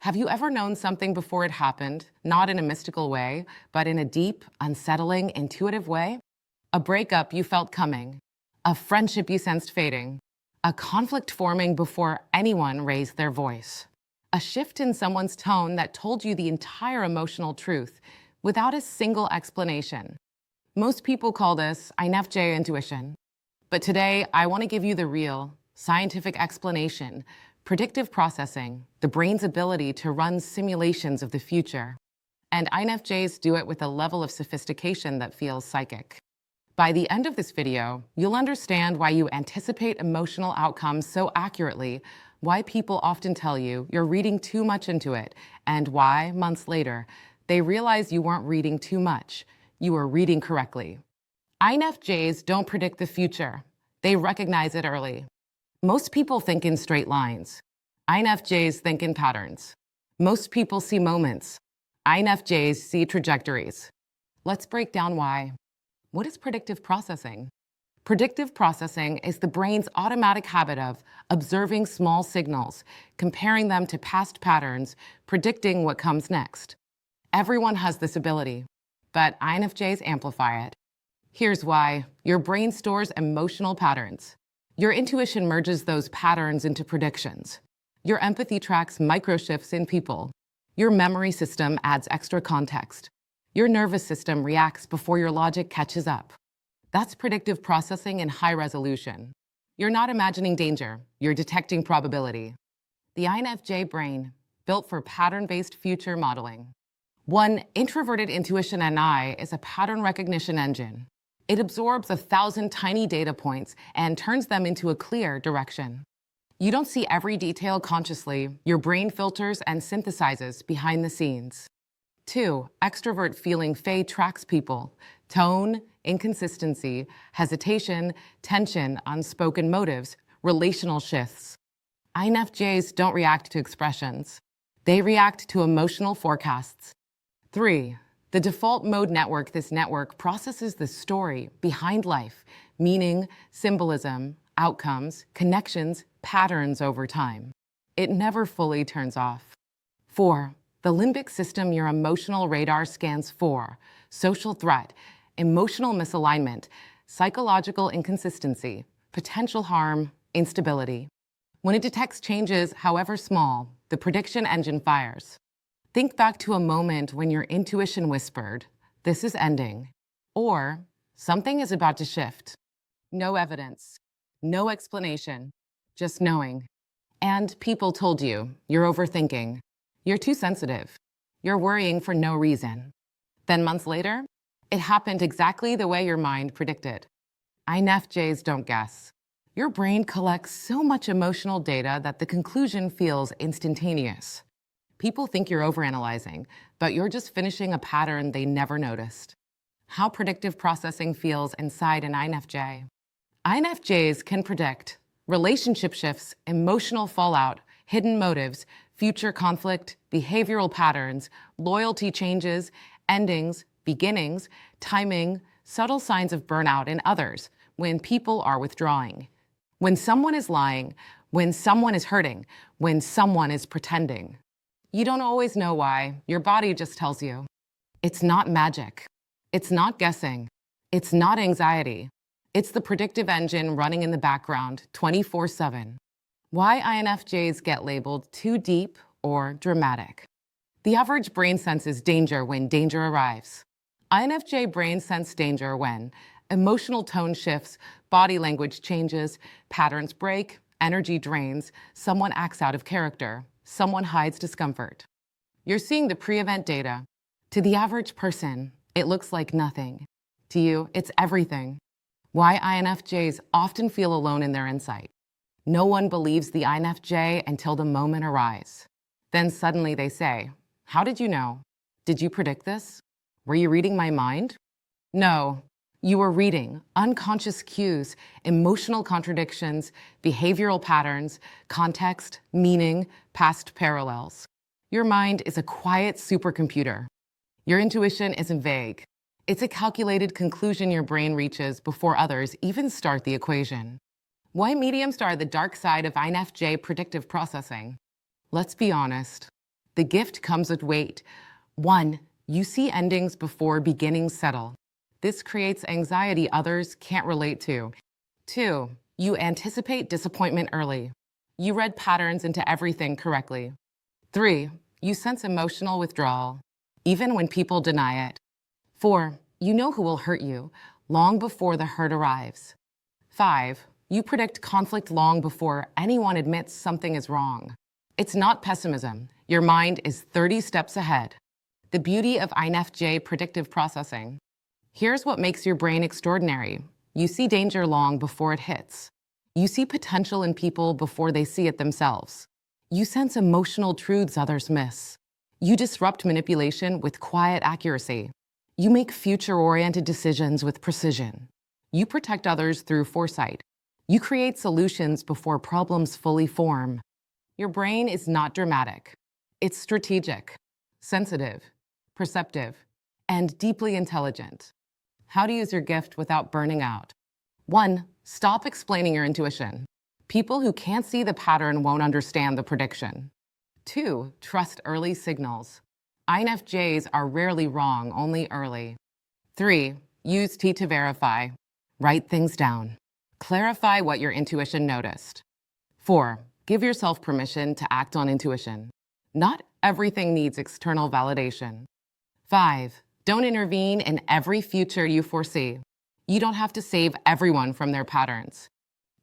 Have you ever known something before it happened, not in a mystical way, but in a deep, unsettling, intuitive way? A breakup you felt coming, a friendship you sensed fading, a conflict forming before anyone raised their voice, a shift in someone's tone that told you the entire emotional truth without a single explanation. Most people call this INFJ intuition. But today, I want to give you the real, scientific explanation: predictive processing, the brain's ability to run simulations of the future. And INFJs do it with a level of sophistication that feels psychic. By the end of this video, you'll understand why you anticipate emotional outcomes so accurately, why people often tell you you're reading too much into it, and why, months later, they realize you weren't reading too much, you were reading correctly. INFJs don't predict the future. They recognize it early. Most people think in straight lines. INFJs think in patterns. Most people see moments. INFJs see trajectories. Let's break down why. What is predictive processing? Predictive processing is the brain's automatic habit of observing small signals, comparing them to past patterns, predicting what comes next. Everyone has this ability, but INFJs amplify it. Here's why. Your brain stores emotional patterns. Your intuition merges those patterns into predictions. Your empathy tracks micro-shifts in people. Your memory system adds extra context. Your nervous system reacts before your logic catches up. That's predictive processing in high resolution. You're not imagining danger, you're detecting probability. The INFJ brain, built for pattern-based future modeling. One introverted intuition NI is a pattern recognition engine. It absorbs 1,000 tiny data points and turns them into a clear direction. You don't see every detail consciously. Your brain filters and synthesizes behind the scenes. 2. Extrovert feeling Faye tracks people. Tone, inconsistency, hesitation, tension, unspoken motives, relational shifts. INFJs don't react to expressions. They react to emotional forecasts. 3. The default mode network. This network processes the story behind life, meaning, symbolism, outcomes, connections, patterns over time. It never fully turns off. 4. The limbic system. Your emotional radar scans for social threat, emotional misalignment, psychological inconsistency, potential harm, instability. When it detects changes, however small, the prediction engine fires. Think back to a moment when your intuition whispered, "This is ending," or "Something is about to shift." No evidence, no explanation, just knowing. And people told you, you're overthinking, you're too sensitive, you're worrying for no reason. Then months later, it happened exactly the way your mind predicted. INFJs don't guess. Your brain collects so much emotional data that the conclusion feels instantaneous. People think you're overanalyzing, but you're just finishing a pattern they never noticed. How predictive processing feels inside an INFJ. INFJs can predict relationship shifts, emotional fallout, hidden motives, future conflict, behavioral patterns, loyalty changes, endings, beginnings, timing, subtle signs of burnout in others, when people are withdrawing, when someone is lying, when someone is hurting, when someone is pretending. You don't always know why. Your body just tells you. It's not magic. It's not guessing. It's not anxiety. It's the predictive engine running in the background 24/7. Why INFJs get labeled too deep or dramatic. The average brain senses danger when danger arrives. INFJ brains sense danger when emotional tone shifts, body language changes, patterns break, energy drains, someone acts out of character, someone hides discomfort. You're seeing the pre-event data. To the average person, it looks like nothing. To you, it's everything. Why INFJs often feel alone in their insight. No one believes the INFJ until the moment arrives. Then suddenly they say, "How did you know? Did you predict this? Were you reading my mind?" No, you were reading unconscious cues, emotional contradictions, behavioral patterns, context, meaning, past parallels. Your mind is a quiet supercomputer. Your intuition isn't vague. It's a calculated conclusion your brain reaches before others even start the equation. Why mediums are the dark side of INFJ predictive processing? Let's be honest. The gift comes with weight. 1. You see endings before beginnings settle. This creates anxiety others can't relate to. 2. You anticipate disappointment early. You read patterns into everything correctly. 3. You sense emotional withdrawal, even when people deny it. 4. You know who will hurt you long before the hurt arrives. 5. You predict conflict long before anyone admits something is wrong. It's not pessimism. Your mind is 30 steps ahead. The beauty of INFJ predictive processing. Here's what makes your brain extraordinary. You see danger long before it hits. You see potential in people before they see it themselves. You sense emotional truths others miss. You disrupt manipulation with quiet accuracy. You make future-oriented decisions with precision. You protect others through foresight. You create solutions before problems fully form. Your brain is not dramatic. It's strategic, sensitive, perceptive, and deeply intelligent. How to use your gift without burning out. 1. Stop explaining your intuition. People who can't see the pattern won't understand the prediction. 2. Trust early signals. INFJs are rarely wrong, only early. 3. Use T to verify. Write things down. Clarify what your intuition noticed. 4. Give yourself permission to act on intuition. Not everything needs external validation. 5. Don't intervene in every future you foresee. You don't have to save everyone from their patterns.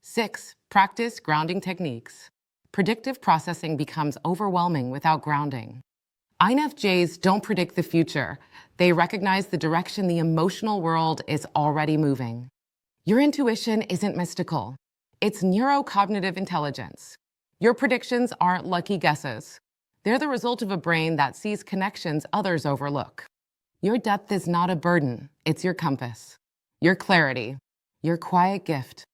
6. Practice grounding techniques. Predictive processing becomes overwhelming without grounding. INFJs don't predict the future. They recognize the direction the emotional world is already moving. Your intuition isn't mystical. It's neurocognitive intelligence. Your predictions aren't lucky guesses. They're the result of a brain that sees connections others overlook. Your depth is not a burden. It's your compass. Your clarity. Your quiet gift.